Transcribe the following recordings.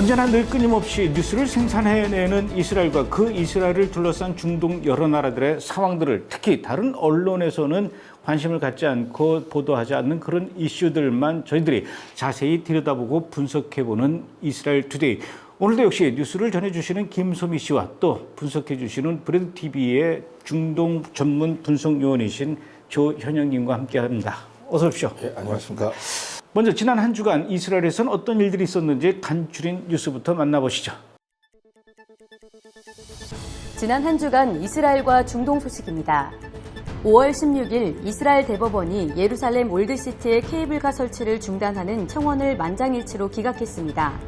언제나 늘 끊임없이 뉴스를 생산해내는 이스라엘과 그 이스라엘을 둘러싼 중동 여러 나라들의 상황들을 특히 다른 언론에서는 관심을 갖지 않고 보도하지 않는 그런 이슈들만 저희들이 자세히 들여다보고 분석해보는 이스라엘 투데이. 오늘도 역시 뉴스를 전해주시는 김소미 씨와 또 분석해주시는 브레드TV의 중동 전문 분석요원이신 조현영님과 함께합니다. 어서 오십시오. 네, 안녕하십니까. 먼저 지난 한 주간 이스라엘에서는 어떤 일들이 있었는지 간추린 뉴스부터 만나보시죠. 지난 한 주간 이스라엘과 중동 소식입니다. 5월 16일 이스라엘 대법원이 예루살렘 올드시티의 케이블카 설치를 중단하는 청원을 만장일치로 기각했습니다.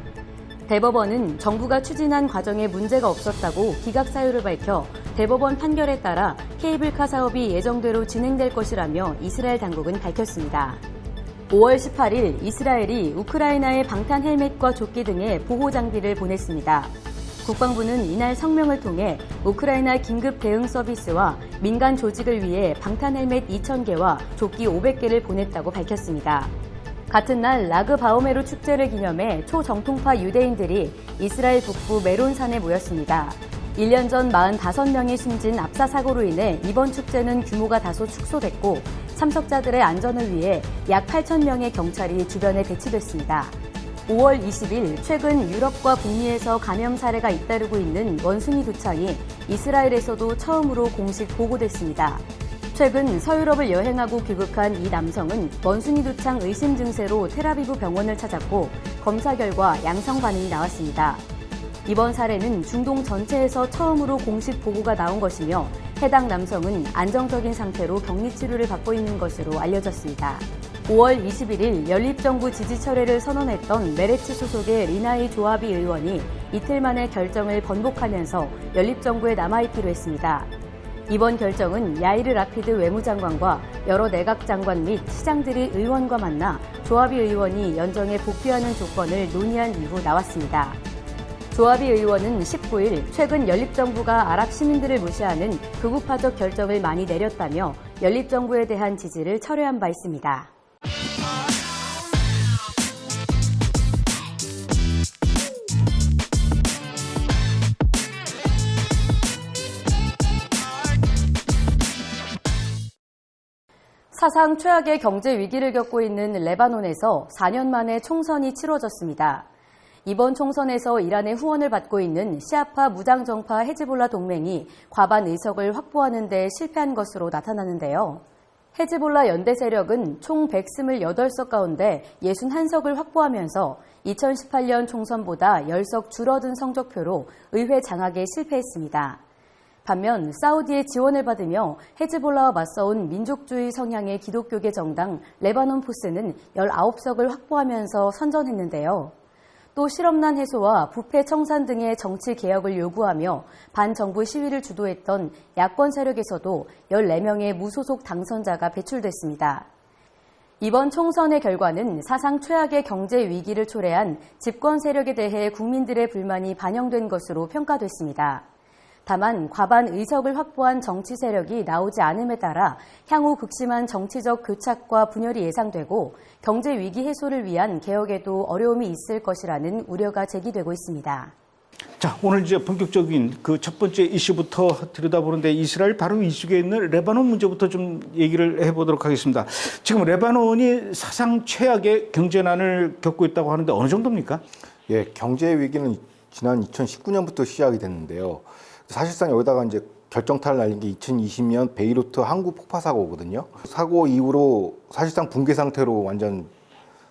대법원은 정부가 추진한 과정에 문제가 없었다고 기각 사유를 밝혀 대법원 판결에 따라 케이블카 사업이 예정대로 진행될 것이라며 이스라엘 당국은 밝혔습니다. 5월 18일 이스라엘이 우크라이나에 방탄 헬멧과 조끼 등의 보호 장비를 보냈습니다. 국방부는 이날 성명을 통해 우크라이나 긴급 대응 서비스와 민간 조직을 위해 방탄 헬멧 2,000개와 조끼 500개를 보냈다고 밝혔습니다. 같은 날 라그 바오메르 축제를 기념해 초정통파 유대인들이 이스라엘 북부 메론산에 모였습니다. 1년 전 45명이 숨진 압사 사고로 인해 이번 축제는 규모가 다소 축소됐고 참석자들의 안전을 위해 약 8,000명의 경찰이 주변에 배치됐습니다. 5월 20일 최근 유럽과 북미에서 감염 사례가 잇따르고 있는 원숭이 두창이 이스라엘에서도 처음으로 공식 보고됐습니다. 최근 서유럽을 여행하고 귀국한 이 남성은 원숭이 두창 의심 증세로 텔아비브 병원을 찾았고 검사 결과 양성 반응이 나왔습니다. 이번 사례는 중동 전체에서 처음으로 공식 보고가 나온 것이며 해당 남성은 안정적인 상태로 격리 치료를 받고 있는 것으로 알려졌습니다. 5월 21일 연립정부 지지 철회를 선언했던 메레츠 소속의 리나이 조아비 의원이 이틀 만에 결정을 번복하면서 연립정부에 남아있기로 했습니다. 이번 결정은 야이르 라피드 외무장관과 여러 내각장관 및 시장들이 의원과 만나 조아비 의원이 연정에 복귀하는 조건을 논의한 이후 나왔습니다. 조아비 의원은 19일 최근 연립정부가 아랍 시민들을 무시하는 극우파적 결정을 많이 내렸다며 연립정부에 대한 지지를 철회한 바 있습니다. 사상 최악의 경제 위기를 겪고 있는 레바논에서 4년 만에 총선이 치러졌습니다. 이번 총선에서 이란의 후원을 받고 있는 시아파 무장정파 헤즈볼라 동맹이 과반 의석을 확보하는 데 실패한 것으로 나타나는데요. 헤즈볼라 연대 세력은 총 128석 가운데 61석을 확보하면서 2018년 총선보다 10석 줄어든 성적표로 의회 장악에 실패했습니다. 반면 사우디의 지원을 받으며 헤즈볼라와 맞서온 민족주의 성향의 기독교계 정당 레바논 포스는 19석을 확보하면서 선전했는데요. 또 실업난 해소와 부패 청산 등의 정치 개혁을 요구하며 반정부 시위를 주도했던 야권 세력에서도 14명의 무소속 당선자가 배출됐습니다. 이번 총선의 결과는 사상 최악의 경제 위기를 초래한 집권 세력에 대해 국민들의 불만이 반영된 것으로 평가됐습니다. 다만 과반 의석을 확보한 정치 세력이 나오지 않음에 따라 향후 극심한 정치적 교착과 분열이 예상되고 경제 위기 해소를 위한 개혁에도 어려움이 있을 것이라는 우려가 제기되고 있습니다. 자, 오늘 이제 본격적인 그 첫 번째 이슈부터 들여다보는데 이스라엘 바로 이쪽에 있는 레바논 문제부터 좀 얘기를 해보도록 하겠습니다. 지금 레바논이 사상 최악의 경제난을 겪고 있다고 하는데 어느 정도입니까? 예, 경제 위기는 지난 2019년부터 시작이 됐는데요. 사실상 여기다가 이제 결정타를 날린 게 2020년 베이루트 항구 폭파 사고거든요. 사고 이후로 사실상 붕괴 상태로 완전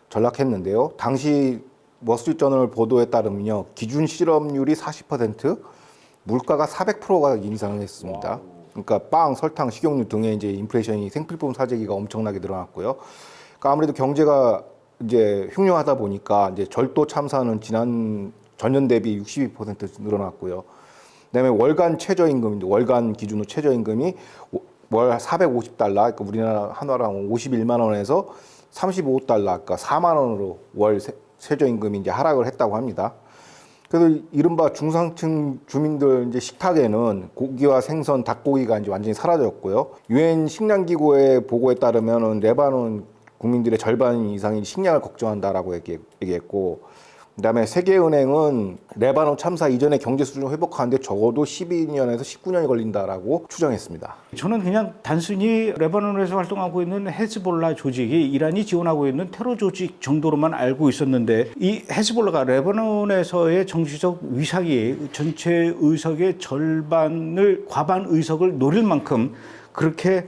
전락했는데요. 당시 월스트리트저널 보도에 따르면요, 기준 실업률이 40%, 물가가 400%가 인상을 했습니다. 그러니까 빵, 설탕, 식용유 등의 이제 인플레이션이 생필품 사재기가 엄청나게 늘어났고요. 그러니까 아무래도 경제가 이제 흉흉하다 보니까 이제 절도 참사는 전년 대비 62% 늘어났고요. 그다음에 월간 최저임금인데 월간 기준으로 최저임금이 월 450달러, 그러니까 우리나라 한화랑 51만 원에서 35달러, 그러니까 4만 원으로 월 최저임금이 이제 하락을 했다고 합니다. 그래서 이른바 중상층 주민들 이제 식탁에는 고기와 생선, 닭고기가 이제 완전히 사라졌고요. 유엔 식량기구의 보고에 따르면은 레바논 국민들의 절반 이상이 식량을 걱정한다라고 얘기했고, 그다음에 세계은행은 레바논 참사 이전의 경제 수준을 회복하는데 적어도 12년에서 19년이 걸린다라고 추정했습니다. 저는 그냥 단순히 레바논에서 활동하고 있는 헤즈볼라 조직이 이란이 지원하고 있는 테러 조직 정도로만 알고 있었는데 이 헤즈볼라가 레바논에서의 정치적 위상이 전체 의석의 절반을 과반 의석을 노릴 만큼 그렇게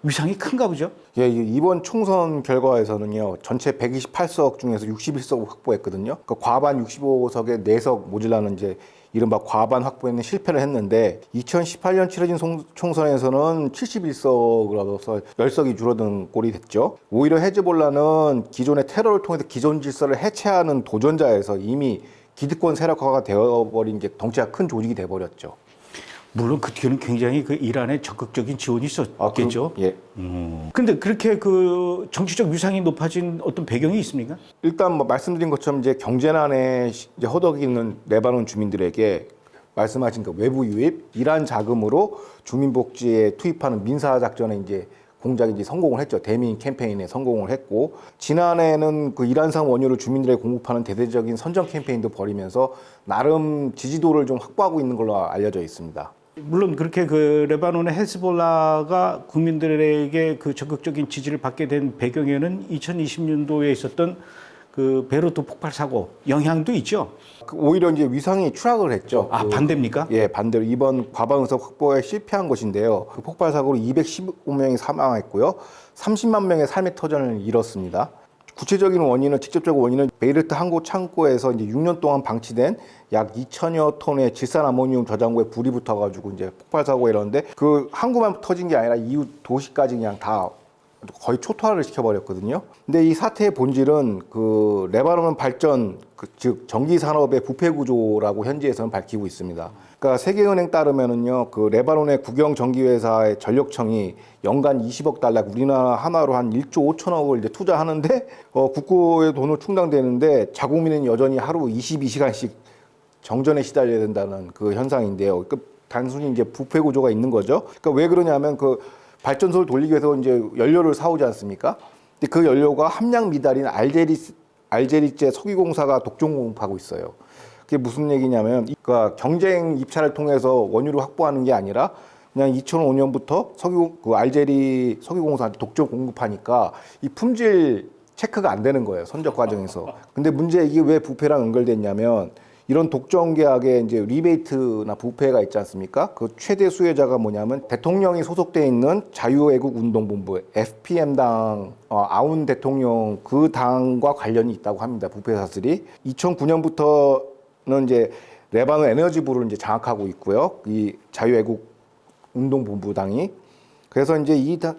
위상이 큰가 보죠? 예, 이번 총선 결과에서는요, 전체 128석 중에서 61석을 확보했거든요. 그 과반 65석에 4석 모질라는 이제 이른바 과반 확보에는 실패를 했는데 2018년 치러진 총선에서는 71석을 얻어서 10석이 줄어든 꼴이 됐죠. 오히려 헤즈볼라는 기존의 테러를 통해서 기존 질서를 해체하는 도전자에서 이미 기득권 세력화가 되어버린 이제 덩치가 큰 조직이 돼버렸죠. 물론 그 뒤에는 굉장히 그 이란의 적극적인 지원이 있었겠죠. 예. 근데 그렇게 그 정치적 위상이 높아진 어떤 배경이 있습니까? 일단 뭐 말씀드린 것처럼 이제 경제난에 이제 허덕이는 레바논 주민들에게 말씀하신 그 외부 유입, 이란 자금으로 주민복지에 투입하는 민사 작전에 이제 공작이 이제 성공을 했죠. 대민 캠페인에 성공을 했고, 지난해에는 그 이란산 원유를 주민들에게 공급하는 대대적인 선전 캠페인도 벌이면서 나름 지지도를 좀 확보하고 있는 걸로 알려져 있습니다. 물론 그렇게 그 레바논의 헤즈볼라가 국민들에게 그 적극적인 지지를 받게 된 배경에는 2020년도에 있었던 그 베이루트 폭발 사고 영향도 있죠. 오히려 이제 위상이 추락을 했죠. 아, 반대입니까? 예, 반대로 이번 과반 의석 확보에 실패한 것인데요. 그 폭발 사고로 215명이 사망했고요. 30만 명의 삶의 터전을 잃었습니다. 구체적인 원인은 직접적 원인은 베이루트 항구 창고에서 이제 6년 동안 방치된 약 2천여 톤의 질산 아모니움 저장고에 불이 붙어가지고 이제 폭발 사고가 일었는데 그 항구만 터진 게 아니라 이후 도시까지 그냥 다 거의 초토화를 시켜버렸거든요. 근데 이 사태의 본질은 그 레바논 발전, 즉 전기 산업의 부패 구조라고 현지에서는 밝히고 있습니다. 그러니까 세계은행 따르면은요, 그 레바논의 국영 전기회사의 전력청이 연간 20억 달러, 우리나라 하나로 한 1조 5천억을 이제 투자하는데 국고의 돈을 충당되는데 자국민은 여전히 하루 22시간씩 정전에 시달려야 된다는 그 현상인데요. 그러니까 단순히 이제 부패 구조가 있는 거죠. 그러니까 왜 그러냐면 그 발전소를 돌리기 위해서 이제 연료를 사오지 않습니까? 근데 그 연료가 함량 미달인 알제리제 석유공사가 독점 공급하고 있어요. 그게 무슨 얘기냐면, 그러니까 경쟁 입찰을 통해서 원유를 확보하는 게 아니라 그냥 2005년부터 알제리 석유공사한테 독점 공급하니까 이 품질 체크가 안 되는 거예요, 선적 과정에서. 근데 문제 이게 왜 부패랑 연결됐냐면, 이런 독점 계약에 이제 리베이트나 부패가 있지 않습니까? 그 최대 수혜자가 뭐냐면 대통령이 소속돼 있는 자유애국운동본부 FPM당 아운 대통령 그 당과 관련이 있다고 합니다. 부패 사슬이 2009년부터는 이제 레바논 에너지부를 이제 장악하고 있고요. 이 자유애국운동본부당이 그래서 이제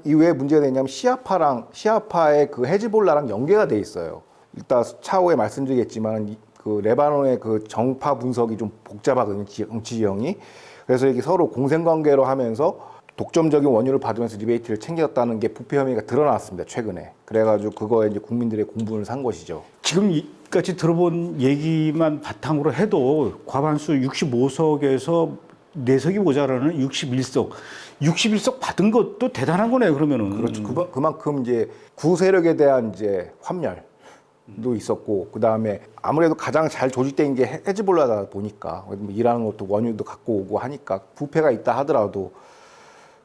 왜 문제가 되냐면 시아파의 그 헤즈볼라랑 연계가 돼 있어요. 일단 차후에 말씀드리겠지만. 그 레바논의 그 정파 분석이 좀 복잡하거든요, 정치 지형이. 그래서 이게 서로 공생관계로 하면서 독점적인 원유를 받으면서 리베이트를 챙겼다는 게 부패 혐의가 드러났습니다, 최근에. 그래가지고 그거에 이제 국민들의 공분을 산 것이죠. 지금까지 들어본 얘기만 바탕으로 해도 과반수 65석에서 4석이 모자라는 61석. 61석 받은 것도 대단한 거네요, 그러면은. 그렇죠. 그만큼 이제 구세력에 대한 이제 환멸. 도 있었고, 그 다음에 아무래도 가장 잘 조직된 게 헤즈볼라다 보니까 일하는 것도 원유도 갖고 오고 하니까 부패가 있다 하더라도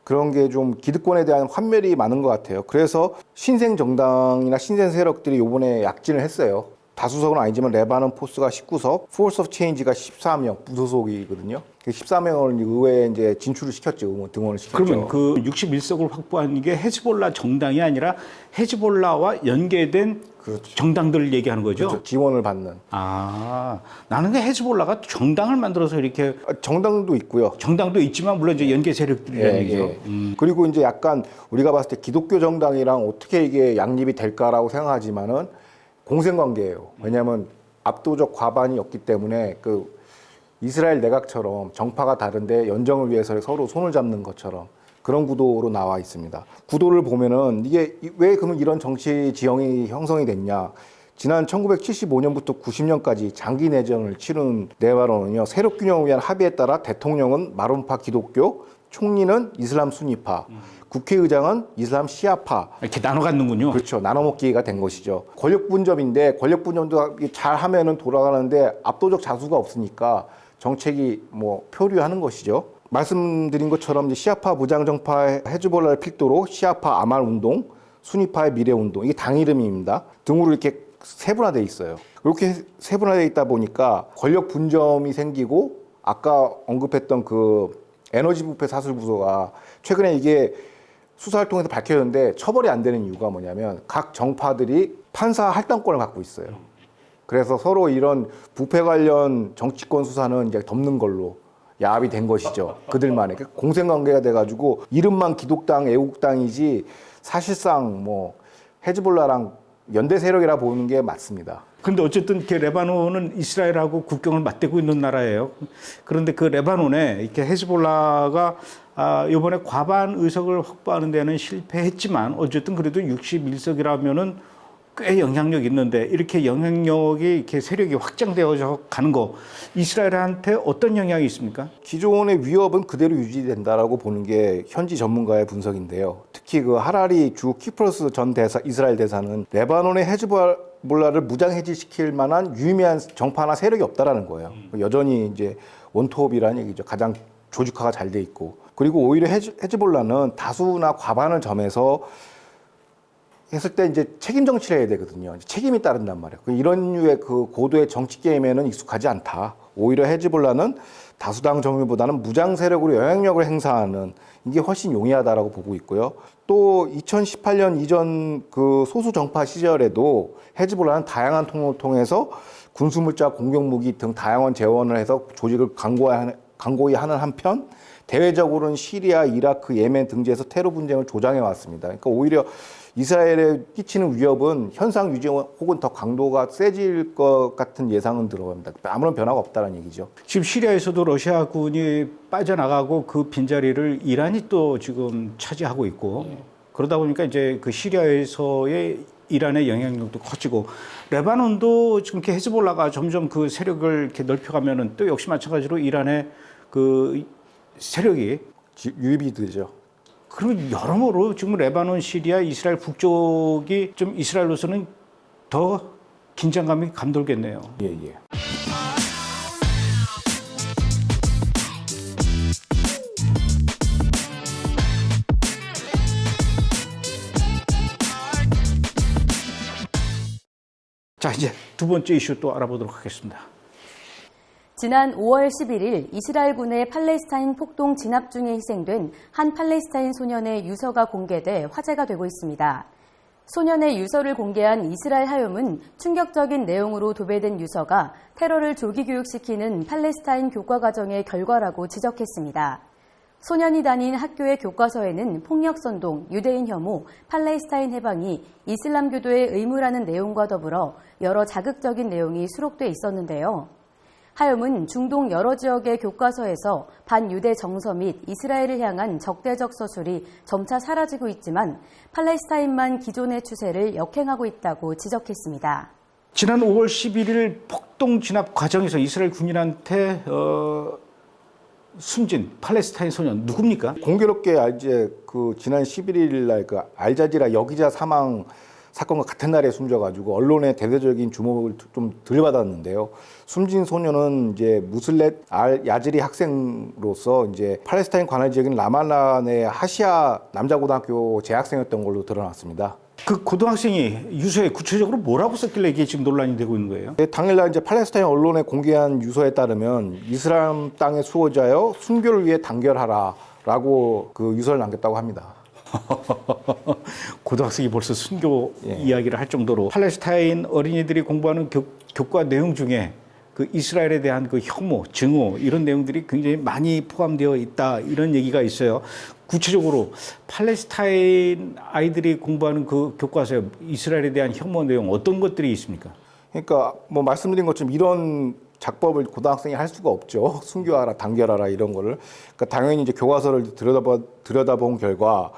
그런 게 좀 기득권에 대한 환멸이 많은 것 같아요. 그래서 신생 정당이나 신생 세력들이 이번에 약진을 했어요. 다수석은 아니지만 레바논 포스가 19석, 포스 오브 체인지가 14명 무소속이거든요. 14명을 의회에 이제 진출을 시켰죠. 등원을 시켰죠. 그러면 그 61석을 확보한 게 헤즈볼라 정당이 아니라 헤즈볼라와 연계된 그렇죠. 정당들을 얘기하는 거죠? 그렇죠. 지원을 받는. 아, 나는 그 헤즈볼라가 정당을 만들어서 이렇게 정당도 있고요. 정당도 있지만 물론 이제 연계 세력들이라는 얘기죠. 그리고 이제 약간 우리가 봤을 때 기독교 정당이랑 어떻게 이게 양립이 될까라고 생각하지만은 공생관계예요. 왜냐하면 압도적 과반이었기 때문에 그 이스라엘 내각처럼 정파가 다른데 연정을 위해서 서로 손을 잡는 것처럼 그런 구도로 나와 있습니다. 구도를 보면은 이게 왜 그러면 이런 정치 지형이 형성이 됐냐? 지난 1975년부터 90년까지 장기 내전을 치른 레바논은요, 세력 균형을 위한 합의에 따라 대통령은 마론파 기독교, 총리는 이슬람 순위파, 국회의장은 이슬람 시아파. 이렇게 나눠 갖는군요. 그렇죠. 나눠먹기가 된 것이죠. 권력 분점인데 권력 분점도 잘 하면은 돌아가는데 압도적 자수가 없으니까 정책이 뭐 표류하는 것이죠. 말씀드린 것처럼 이제 시아파 무장정파의 헤즈볼라를 필두로 시아파 아말 운동, 순위파의 미래 운동, 이게 당 이름입니다. 등으로 이렇게 세분화되어 있어요. 이렇게 세분화되어 있다 보니까 권력 분점이 생기고 아까 언급했던 그 에너지 부패 사슬 부서가 최근에 이게 수사를 통해서 밝혀졌는데 처벌이 안 되는 이유가 뭐냐면 각 정파들이 판사 할당권을 갖고 있어요. 그래서 서로 이런 부패 관련 정치권 수사는 이제 덮는 걸로 야합이 된 것이죠. 그들만의 공생관계가 돼가지고 이름만 기독당, 애국당이지 사실상 뭐 헤즈볼라랑 연대 세력이라 보는 게 맞습니다. 근데 어쨌든 이렇게 레바논은 이스라엘하고 국경을 맞대고 있는 나라예요. 그런데 그 레바논에 이렇게 헤즈볼라가 이번에 과반 의석을 확보하는 데는 실패했지만 어쨌든 그래도 61석이라면은 꽤 영향력 있는데 이렇게 영향력이 이렇게 세력이 확장되어져 가는 거 이스라엘한테 어떤 영향이 있습니까? 기존의 위협은 그대로 유지된다라고 보는 게 현지 전문가의 분석인데요. 특히 그 하라리 주 키프로스 전 대사 이스라엘 대사는 레바논의 헤즈볼라를 무장 해지시킬 만한 유의미한 정파나 세력이 없다라는 거예요. 여전히 이제 원톱이라는 얘기죠. 가장 조직화가 잘 돼 있고 그리고 오히려 헤즈볼라는 다수나 과반을 점해서 했을 때 이제 책임 정치를 해야 되거든요. 책임이 따른단 말이에요. 이런 류의 그 고도의 정치 게임에는 익숙하지 않다. 오히려 헤즈볼라는 다수당 정율보다는 무장 세력으로 영향력을 행사하는 이게 훨씬 용이하다라고 보고 있고요. 또 2018년 이전 그 소수 정파 시절에도 헤즈볼라는 다양한 통로를 통해서 군수물자, 공격무기 등 다양한 재원을 해서 조직을 강고히 하는 한편 대외적으로는 시리아, 이라크, 예멘 등지에서 테러 분쟁을 조장해 왔습니다. 그러니까 오히려 이스라엘에 끼치는 위협은 현상 유지 혹은 더 강도가 세질 것 같은 예상은 들어갑니다. 아무런 변화가 없다는 얘기죠. 지금 시리아에서도 러시아군이 빠져나가고 그 빈자리를 이란이 또 지금 차지하고 있고 그러다 보니까 이제 그 시리아에서의 이란의 영향력도 커지고 레바논도 지금 이렇게 헤즈볼라가 점점 그 세력을 이렇게 넓혀가면은 또 역시 마찬가지로 이란의 그 세력이 유입이 되죠. 그리고 여러모로 지금 레바논, 시리아, 이스라엘 북쪽이 좀 이스라엘로서는 더 긴장감이 감돌겠네요. 예, 예. 자, 이제 두 번째 이슈 또 알아보도록 하겠습니다. 지난 5월 11일 이스라엘군의 팔레스타인 폭동 진압 중에 희생된 한 팔레스타인 소년의 유서가 공개돼 화제가 되고 있습니다. 소년의 유서를 공개한 이스라엘 하요문 충격적인 내용으로 도배된 유서가 테러를 조기 교육시키는 팔레스타인 교과과정의 결과라고 지적했습니다. 소년이 다닌 학교의 교과서에는 폭력선동, 유대인 혐오, 팔레스타인 해방이 이슬람교도의 의무라는 내용과 더불어 여러 자극적인 내용이 수록돼 있었는데요. 하염은 중동 여러 지역의 교과서에서 반유대 정서 및 이스라엘을 향한 적대적 서술이 점차 사라지고 있지만 팔레스타인만 기존의 추세를 역행하고 있다고 지적했습니다. 지난 5월 11일 폭동 진압 과정에서 이스라엘 군인한테 숨진 팔레스타인 소년 누굽니까? 공교롭게 이제 그 지난 11일 날 그 알자지라 여기자 사망 사건과 같은 날에 숨져가지고 언론의 대대적인 주목을 좀 덜 받았는데요. 숨진 소년은 이제 무슬렛 알 야즈리 학생으로서 이제 팔레스타인 관할 지역인 라말라 내 하시아 남자고등학교 재학생이었던 걸로 드러났습니다. 그 고등학생이 유서에 구체적으로 뭐라고 썼길래 이게 지금 논란이 되고 있는 거예요? 당일날 이제 팔레스타인 언론에 공개한 유서에 따르면 이슬람 땅의 수호자여 순교를 위해 단결하라라고 그 유서를 남겼다고 합니다. 고등학생이 벌써 순교 이야기를 할 정도로 팔레스타인 어린이들이 공부하는 교과 내용 중에 그 이스라엘에 대한 그 혐오, 증오 이런 내용들이 굉장히 많이 포함되어 있다 이런 얘기가 있어요. 구체적으로 팔레스타인 아이들이 공부하는 그 교과서에 이스라엘에 대한 혐오 내용 어떤 것들이 있습니까? 그러니까 뭐 말씀드린 것처럼 이런 작법을 고등학생이 할 수가 없죠. 순교하라, 단결하라 이런 거를. 그러니까 당연히 이제 교과서를 들여다본 결과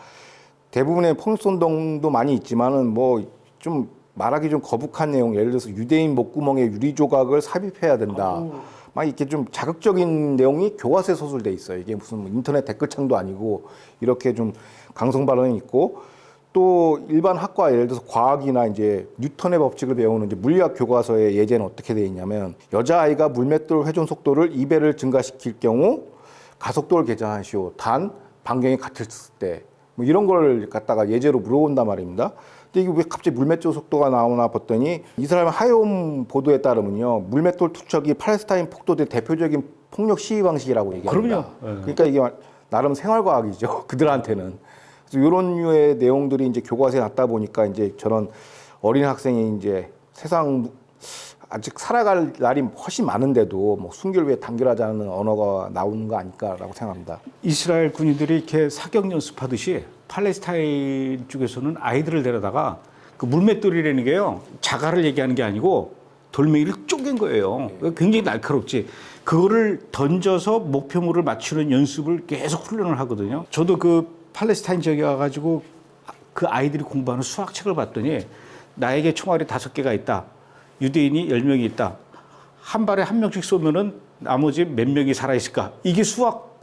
대부분의 폭력선동도 많이 있지만은 뭐 좀 말하기 좀 거북한 내용, 예를 들어서 유대인 목구멍에 유리 조각을 삽입해야 된다. 막 이렇게 좀 자극적인 내용이 교과서에 서술돼 있어요. 이게 무슨 뭐 인터넷 댓글창도 아니고 이렇게 좀 강성 발언이 있고 또 일반 학과 예를 들어서 과학이나 이제 뉴턴의 법칙을 배우는 이제 물리학 교과서의 예제는 어떻게 되어 있냐면 여자아이가 물맷돌 회전 속도를 2배를 증가시킬 경우 가속도를 계산하시오. 단 반경이 같을 때. 뭐 이런 걸 갖다가 예제로 물어본단 말입니다. 근데 이게 왜 갑자기 물맷돌 속도가 나오나 봤더니 이스라엘 하욤 보도에 따르면요. 물맷돌 투척이 팔레스타인 폭도의 대표적인 폭력 시위 방식이라고 얘기합니다. 그럼요. 그러니까 이게 나름 생활과학이죠. 그들한테는. 그래서 이런 류의 내용들이 이제 교과서에 났다 보니까 이제 저런 어린 학생이 이제 세상 아직 살아갈 날이 훨씬 많은데도 뭐 순교를 위해 단결하자는 언어가 나오는 거 아닐까라고 생각합니다. 이스라엘 군인들이 이렇게 사격 연습하듯이 팔레스타인 쪽에서는 아이들을 데려다가 그 물맷돌이라는 게요. 자갈을 얘기하는 게 아니고 돌멩이를 쪼갠 거예요. 굉장히 날카롭지. 그거를 던져서 목표물을 맞추는 연습을 계속 훈련을 하거든요. 저도 그 팔레스타인 지역에 와가지고 그 아이들이 공부하는 수학책을 봤더니 나에게 총알이 5개가 있다. 유대인이 10명이 있다. 한 발에 1명씩 쏘면은 나머지 몇 명이 살아있을까? 이게 수학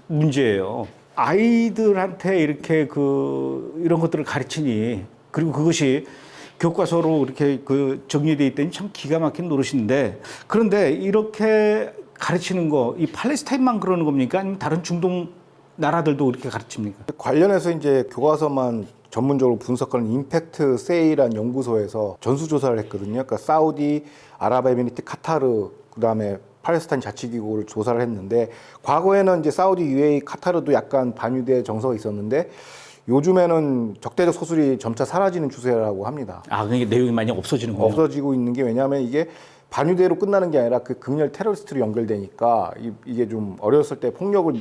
문제예요. 아이들한테 이렇게 이런 것들을 가르치니 그리고 그것이 교과서로 이렇게 정리되어 있더니 참 기가 막힌 노릇인데 그런데 이렇게 가르치는 거, 이 팔레스타인만 그러는 겁니까? 아니면 다른 중동 나라들도 이렇게 가르칩니까? 관련해서 이제 교과서만 전문적으로 분석하는 임팩트 세이라는 연구소에서 전수조사를 했거든요. 그러니까 사우디, 아랍에미리트, 카타르, 그다음에 팔레스타인 자치기구를 조사를 했는데 과거에는 이제 사우디, UAE, 카타르도 약간 반유대 정서가 있었는데 요즘에는 적대적 소설이 점차 사라지는 추세라고 합니다. 아, 그게 내용이 많이 없어지는 거예요? 없어지고 있는 게 왜냐하면 이게 반유대로 끝나는 게 아니라 그 극렬 테러리스트로 연결되니까 이게 좀 어렸을 때 폭력을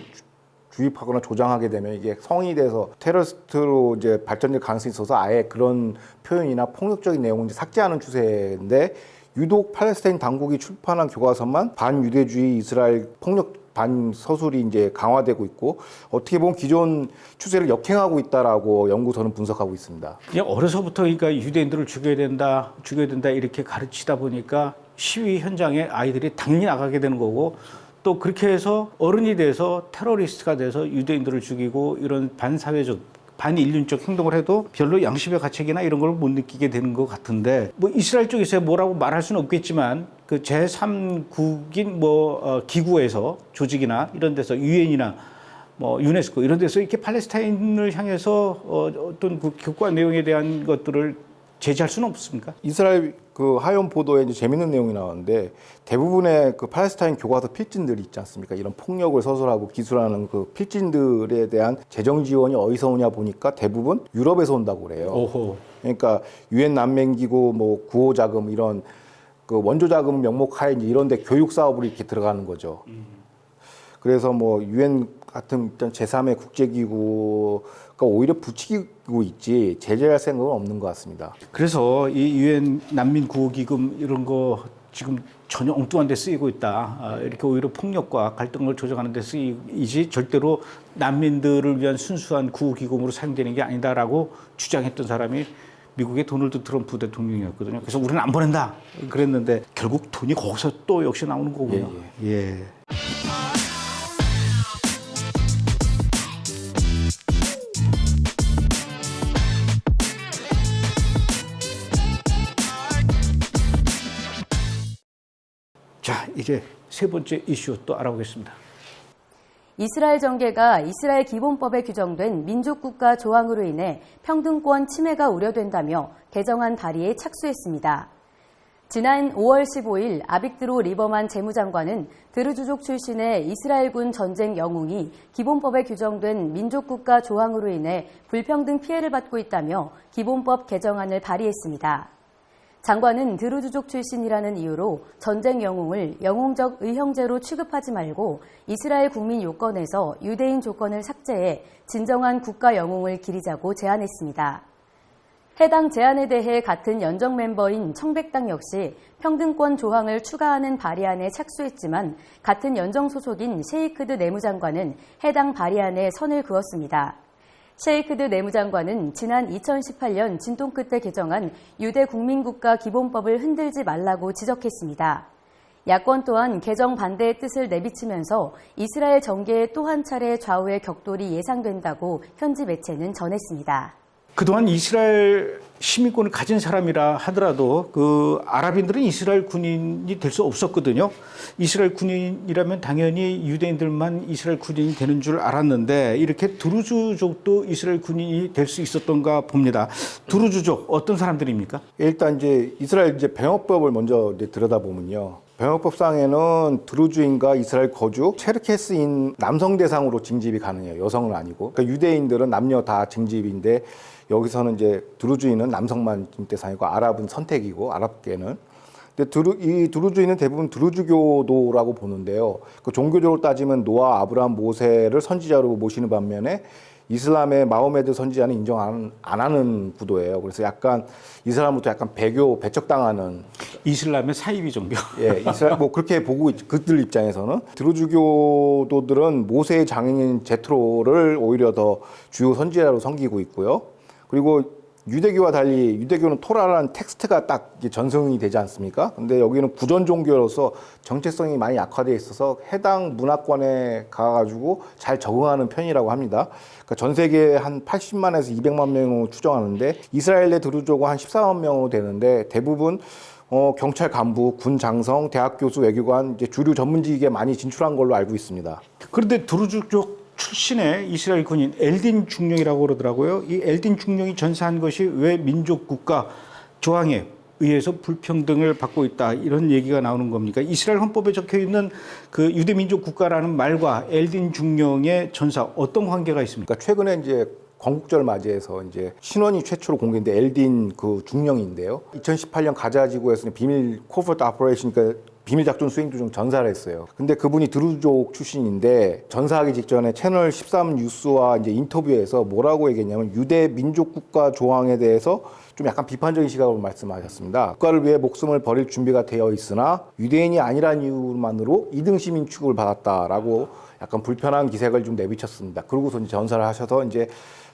주입하거나 조장하게 되면 이게 성인이 돼서 테러리스트로 이제 발전될 가능성이 있어서 아예 그런 표현이나 폭력적인 내용을 이제 삭제하는 추세인데 유독 팔레스타인 당국이 출판한 교과서만 반유대주의 이스라엘 폭력 반 서술이 이제 강화되고 있고 어떻게 보면 기존 추세를 역행하고 있다라고 연구소는 분석하고 있습니다. 그냥 어려서부터 그러니까 유대인들을 죽여야 된다 이렇게 가르치다 보니까 시위 현장에 아이들이 당연히 나가게 되는 거고 또 그렇게 해서 어른이 돼서 테러리스트가 돼서 유대인들을 죽이고 이런 반사회적, 반인륜적 행동을 해도 별로 양심의 가책이나 이런 걸 못 느끼게 되는 것 같은데 뭐 이스라엘 쪽에서 뭐라고 말할 수는 없겠지만 그 제3국인 기구에서 조직이나 이런 데서 유엔이나 뭐 유네스코 이런 데서 이렇게 팔레스타인을 향해서 어떤 그 교과 내용에 대한 것들을 제지할 수는 없습니까? 이스라엘 그 하욤 보도에 이제 재밌는 내용이 나왔는데 대부분의 그 팔레스타인 교과서 필진들이 있지 않습니까? 이런 폭력을 서술하고 기술하는 그 필진들에 대한 재정 지원이 어디서 오냐 보니까 대부분 유럽에서 온다고 그래요. 오호. 그러니까 유엔 난민기구 뭐 구호 자금 이런 그 원조 자금 명목하에 이제 이런 데 교육 사업으로 이렇게 들어가는 거죠. 그래서 뭐 유엔 같은 제3의 국제기구가 오히려 부추기고 있지 제재할 생각은 없는 것 같습니다. 그래서 이 유엔 난민 구호기금 이런 거 지금 전혀 엉뚱한 데 쓰이고 있다. 이렇게 오히려 폭력과 갈등을 조정하는 데 쓰이지 절대로 난민들을 위한 순수한 구호기금으로 사용되는 게 아니다라고 주장했던 사람이 미국의 도널드 트럼프 대통령이었거든요. 그래서 우리는 안 보낸다 그랬는데 결국 돈이 거기서 또 역시 나오는 거군요. 예. 자, 이제 세 번째 이슈 또 알아보겠습니다. 이스라엘 정계가 이스라엘 기본법에 규정된 민족국가 조항으로 인해 평등권 침해가 우려된다며 개정안 발의에 착수했습니다. 지난 5월 15일 아빅드로 리버만 재무장관은 드르주족 출신의 이스라엘군 전쟁 영웅이 기본법에 규정된 민족국가 조항으로 인해 불평등 피해를 받고 있다며 기본법 개정안을 발의했습니다. 장관은 드루즈족 출신이라는 이유로 전쟁 영웅을 영웅적 의형제로 취급하지 말고 이스라엘 국민 요건에서 유대인 조건을 삭제해 진정한 국가 영웅을 기리자고 제안했습니다. 해당 제안에 대해 같은 연정 멤버인 청백당 역시 평등권 조항을 추가하는 발의안에 착수했지만 같은 연정 소속인 셰이크드 내무장관은 해당 발의안에 선을 그었습니다. 셰이크드 내무장관은 지난 2018년 진통 끝에 개정한 유대 국민국가 기본법을 흔들지 말라고 지적했습니다. 야권 또한 개정 반대의 뜻을 내비치면서 이스라엘 정계에 또 한 차례 좌우의 격돌이 예상된다고 현지 매체는 전했습니다. 그동안 이스라엘 시민권을 가진 사람이라 하더라도 그 아랍인들은 이스라엘 군인이 될 수 없었거든요. 이스라엘 군인이라면 당연히 유대인들만 이스라엘 군인이 되는 줄 알았는데 이렇게 드루즈족도 이스라엘 군인이 될 수 있었던가 봅니다. 드루즈족 어떤 사람들입니까? 일단 이제 이스라엘 이제 병역법을 먼저 이제 들여다보면요. 병역법상에는 드루즈인과 이스라엘 거주, 체르케스인 남성 대상으로 징집이 가능해요. 여성은 아니고. 그러니까 유대인들은 남녀 다 징집인데 여기서는 이제 드루즈인은 남성만 징집 대상이고 아랍은 선택이고 아랍계는. 근데 이 드루즈인은 대부분 드루즈교도라고 보는데요. 그 종교적으로 따지면 노아, 아브라함, 모세를 선지자로 모시는 반면에 이슬람의 마호메드 선지자는 인정 안 하는 구도예요. 그래서 약간 이슬람부터 약간 배척당하는 이슬람의 사이비 종교. 예, 이스라엘 뭐 그렇게 보고 그들 입장에서는 드루즈교도들은 모세의 장인인 제트로를 오히려 더 주요 선지자로 섬기고 있고요. 그리고 유대교와 달리 유대교는 토라라는 텍스트가 딱 전승이 되지 않습니까? 근데 여기는 구전 종교로서 정체성이 많이 약화되어 있어서 해당 문화권에 가가지고 잘 적응하는 편이라고 합니다. 그러니까 전 세계에 한 80만에서 200만 명으로 추정하는데 이스라엘 내 드루즈족은 한 14만 명으로 되는데 대부분 경찰 간부, 군 장성, 대학 교수, 외교관, 이제 주류 전문직에 많이 진출한 걸로 알고 있습니다. 그런데 드루즈족 출신의 이스라엘 군인 엘딘 중령이라고 그러더라고요. 이 엘딘 중령이 전사한 것이 왜 민족 국가 조항에 의해서 불평등을 받고 있다 이런 얘기가 나오는 겁니까? 이스라엘 헌법에 적혀 있는 그 유대 민족 국가라는 말과 엘딘 중령의 전사 어떤 관계가 있습니까? 그러니까 최근에 이제 건국절 맞이해서 이제 신원이 최초로 공개된 엘딘 그 중령인데요. 2018년 가자 지구에서는 비밀 코버트 오퍼레이션, 그러니까 비밀 작전 수행 중 전사를 했어요. 근데 그분이 드루즈족 출신인데 전사하기 직전에 채널 13 뉴스와 이제 인터뷰에서 뭐라고 얘기했냐면 유대 민족 국가 조항에 대해서 좀 약간 비판적인 시각으로 말씀하셨습니다. 국가를 위해 목숨을 버릴 준비가 되어 있으나 유대인이 아니란 이유만으로 2등 시민 취급을 받았다라고 약간 불편한 기색을 좀 내비쳤습니다. 그러고서 이제 전사를 하셔서 이제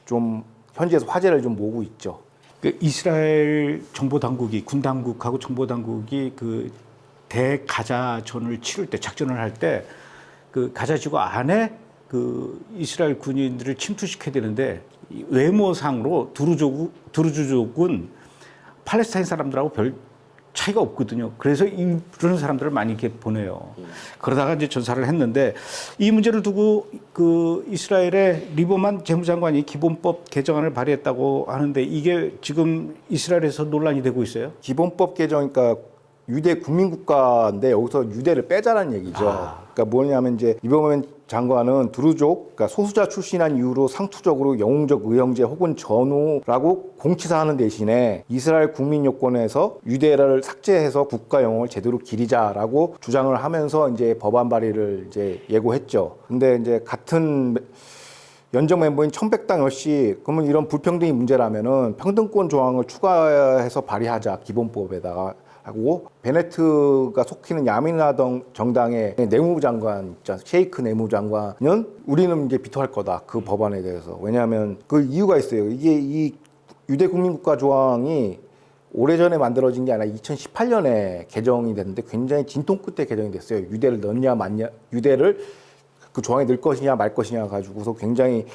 좀 현지에서 화제를 좀 모으고 있죠. 그 이스라엘 정보 당국이 군 당국하고 정보 당국이 그 대가자전을 치를 때 작전을 할 때 그 가자지구 안에 그 이스라엘 군인들을 침투시켜야 되는데 외모상으로 드루즈족은 팔레스타인 사람들하고 별 차이가 없거든요. 그래서 그런 사람들을 많이 이렇게 보내요. 그러다가 이제 전사를 했는데 이 문제를 두고 그 이스라엘의 리버만 재무장관이 기본법 개정안을 발의했다고 하는데 이게 지금 이스라엘에서 논란이 되고 있어요. 기본법 개정, 그러니까 유대 국민국가인데 여기서 유대를 빼자는 얘기죠. 그러니까 뭐냐면 이제 리버만 장관은 드루족, 그러니까 소수자 출신한 이유로 상투적으로 영웅적 의형제 혹은 전우라고 공치사하는 대신에 이스라엘 국민 요건에서 유대를 삭제해서 국가 영웅을 제대로 기리자라고 주장을 하면서 이제 법안 발의를 이제 예고했죠. 근데 이제 같은 연정 멤버인 청백당 역시 그러면 이런 불평등이 문제라면은 평등권 조항을 추가해서 발의하자 기본법에다가 하고 베네트가 속히는 야민라당 정당의 내무장관 있잖아, 셰이크 내무장관은 우리는 이제 비토할 거다 그 법안에 대해서. 왜냐하면 그 이유가 있어요. 이게 이 유대 국민국가 조항이 오래전에 만들어진 게 아니라 2018년에 개정이 됐는데 굉장히 진통 끝에 개정이 됐어요. 유대를 넣냐 말냐, 유대를 그 조항에 넣을 것이냐 말 것이냐 가지고서 굉장히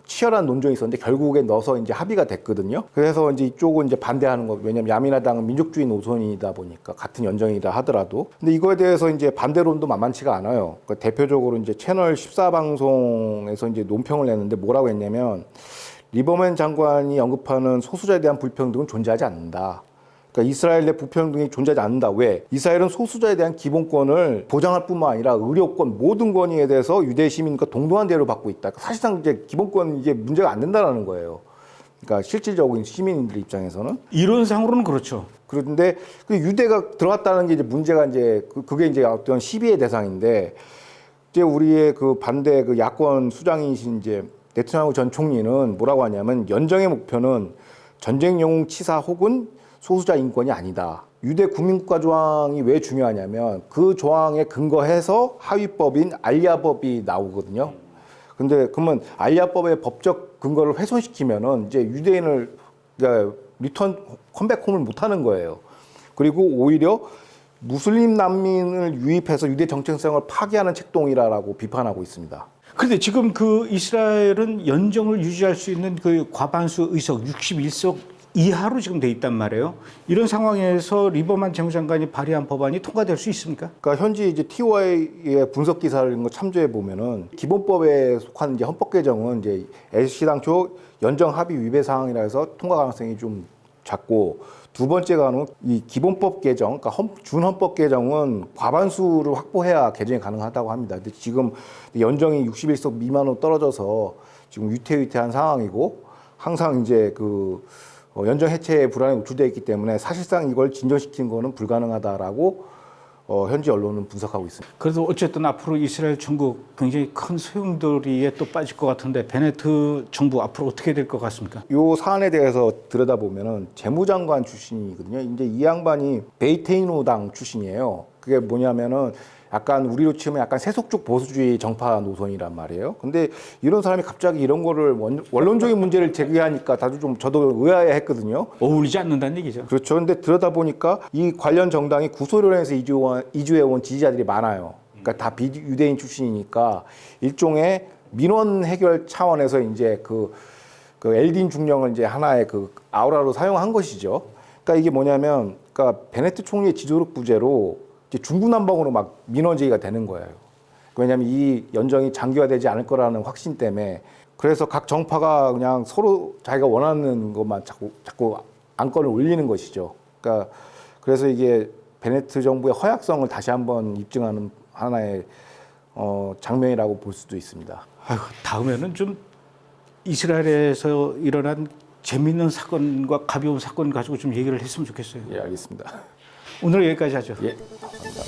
치열한 논쟁이 있었는데 결국에 넣어서 이제 합의가 됐거든요. 그래서 이제 이쪽은 이제 반대하는 거. 왜냐면 야민야당은 민족주의 노선이다 보니까 같은 연정이다 하더라도. 근데 이거에 대해서 이제 반대론도 만만치가 않아요. 그러니까 대표적으로 이제 채널 14 방송에서 이제 논평을 냈는데 뭐라고 했냐면 리버만 장관이 언급하는 소수자에 대한 불평등은 존재하지 않는다. 그러니까 이스라엘 내 불평등이 존재하지 않는다. 왜? 이스라엘은 소수자에 대한 기본권을 보장할 뿐만 아니라 의료권 모든 권위에 대해서 유대 시민과 동등한 대우를 받고 있다. 그러니까 사실상 이제 기본권 이게 문제가 안 된다라는 거예요. 그러니까 실질적인 시민들 입장에서는 이론상으로는 그렇죠. 그런데 그 유대가 들어갔다는 게 이제 문제가 이제 그게 이제 어떤 시비의 대상인데 이제 우리의 그 반대 그 야권 수장이신 이제 네타냐후 전 총리는 뭐라고 하냐면 연정의 목표는 전쟁 영웅 치사 혹은 소수자 인권이 아니다. 유대 국민국가 조항이 왜 중요하냐면 그 조항에 근거해서 하위법인 알리아법이 나오거든요. 근데 그러면 알리아법의 법적 근거를 훼손시키면은 이제 유대인을 그러니까 리턴 컴백홈을 못 하는 거예요. 그리고 오히려 무슬림 난민을 유입해서 유대 정체성을 파괴하는 책동이라고 비판하고 있습니다. 그런데 지금 그 이스라엘은 연정을 유지할 수 있는 그 과반수 의석 61석 이하로 지금 돼 있단 말이에요. 이런 상황에서 리버만 재무장관이 발의한 법안이 통과될 수 있습니까? 그러니까 현지 이제 TOI의 분석 기사를 이런 거 참조해 보면은 기본법에 속한 이제 헌법 개정은 이제 애시당초 연정 합의 위배 사항이라 해서 통과 가능성이 좀 작고, 두 번째가는 이 기본법 개정, 그러니까 준헌법 개정은 과반수를 확보해야 개정이 가능하다고 합니다. 근데 지금 연정이 61석 미만으로 떨어져서 지금 위태위태한 상황이고, 항상 이제 그 연정 해체의 불안에 노출되어 있기 때문에 사실상 이걸 진전시키는 거는 불가능하다라고 현지 언론은 분석하고 있습니다. 그래도 어쨌든 앞으로 이스라엘 정부 굉장히 큰 소용돌이에 또 빠질 것 같은데 베네트 정부 앞으로 어떻게 될 것 같습니까? 이 사안에 대해서 들여다보면은 재무장관 출신이거든요. 이제 이 양반이 베이테이노당 출신이에요. 그게 뭐냐면은 약간 우리로 치면 약간 세속적 보수주의 정파 노선이란 말이에요. 근데 이런 사람이 갑자기 이런 거를 원론적인 문제를 제기하니까 다들 좀 저도 의아해했거든요. 어울리지 않는다는 얘기죠. 그렇죠. 근데 들여다보니까 이 관련 정당이 구소련에서 이주해온 지지자들이 많아요. 그러니까 다 비유대인 출신이니까 일종의 민원 해결 차원에서 이제 그 엘딘 중령을 이제 하나의 그 아우라로 사용한 것이죠. 그러니까 이게 뭐냐면, 그러니까 베네트 총리의 지도력 부재로 이제 중구난방으로 막 민원 제기가 되는 거예요. 왜냐하면 이 연정이 장기화되지 않을 거라는 확신 때문에. 그래서 각 정파가 그냥 서로 자기가 원하는 것만 자꾸 안건을 올리는 것이죠. 그러니까 그래서 이게 베네트 정부의 허약성을 다시 한번 입증하는 하나의 장면이라고 볼 수도 있습니다. 아이고, 다음에는 좀 이스라엘에서 일어난 재미있는 사건과 가벼운 사건 가지고 좀 얘기를 했으면 좋겠어요. 예, 알겠습니다. 오늘 여기까지 하죠. 예, 감사합니다.